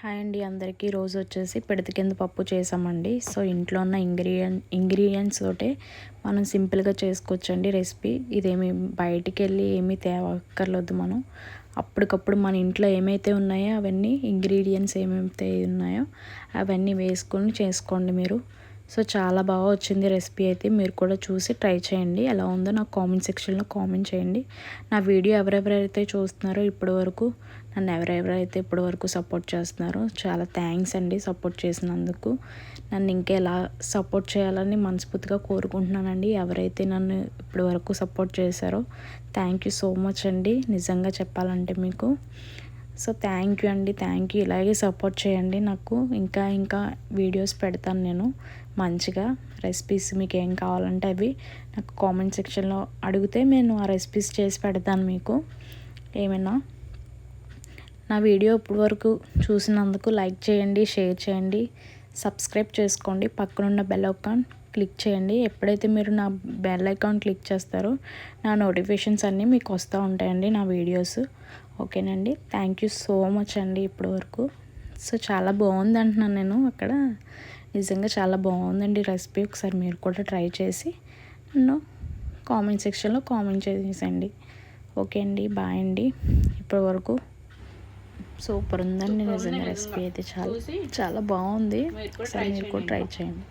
Hi అండి అందరికీ. రోజు వచ్చేసి పిడత కింద పప్పు చేసామండి. సో ఇంట్లో ఉన్న ఇంగ్రీడియంట్స్ తోటే మనం సింపుల్గా చేసుకోవచ్చండి రెసిపీ. ఇదేమి బయటికి వెళ్ళి ఏమీ తేవక్కర్లేదు. మనం అప్పటికప్పుడు మన ఇంట్లో ఏమైతే ఉన్నాయో అవన్నీ ఇంగ్రీడియంట్స్ ఏమైతే ఉన్నాయో అవన్నీ వేసుకొని చేసుకోండి మీరు. సో చాలా బాగా వచ్చింది రెసిపీ అయితే. మీరు కూడా చూసి ట్రై చేయండి. ఎలా ఉందో నాకు కామెంట్ సెక్షన్లో కామెంట్ చేయండి. నా వీడియో ఎవరెవరైతే చూస్తున్నారో ఇప్పటివరకు, నన్ను ఎవరెవరైతే ఇప్పటివరకు సపోర్ట్ చేస్తున్నారో చాలా థ్యాంక్స్ అండి. సపోర్ట్ చేసినందుకు నన్ను ఇంకెలా సపోర్ట్ చేయాలని మనస్ఫూర్తిగా కోరుకుంటున్నానండి. ఎవరైతే నన్ను ఇప్పటివరకు సపోర్ట్ చేశారో థ్యాంక్ యూ సో మచ్ అండి, నిజంగా చెప్పాలంటే మీకు. సో థ్యాంక్ యూ అండి, థ్యాంక్ యూ. ఇలాగే సపోర్ట్ చేయండి నాకు. ఇంకా వీడియోస్ పెడతాను నేను మంచిగా. రెసిపీస్ మీకు ఏం కావాలంటే అవి నాకు కామెంట్ సెక్షన్లో అడిగితే నేను ఆ రెసిపీస్ చేసి పెడతాను మీకు. ఏమైనా నా వీడియో ఇప్పటి వరకు చూసినందుకు లైక్ చేయండి, షేర్ చేయండి, సబ్స్క్రైబ్ చేసుకోండి. పక్కనున్న బెల్ ఐకాన్ క్లిక్ చేయండి. ఎప్పుడైతే మీరు నా బెల్ ఐకాన్ క్లిక్ చేస్తారో నా నోటిఫికేషన్స్ అన్నీ మీకు వస్తూ ఉంటాయండి, నా వీడియోస్. ఓకేనండి. థ్యాంక్ యూ సో మచ్ అండి ఇప్పటి వరకు. సో చాలా బాగుంది అంటున్నాను నేను అక్కడ. నిజంగా చాలా బాగుందండి రెసిపీ. ఒకసారి మీరు కూడా ట్రై చేసి నన్ను కామెంట్ సెక్షన్లో కామెంట్ చేసేయండి. ఓకే అండి, బాయ్ అండి. ఇప్పటి వరకు సూపర్ ఉందండి నిజంగా రెసిపీ అయితే. చాలా చాలా బాగుంది. ఒకసారి మీరు కూడా ట్రై చేయండి.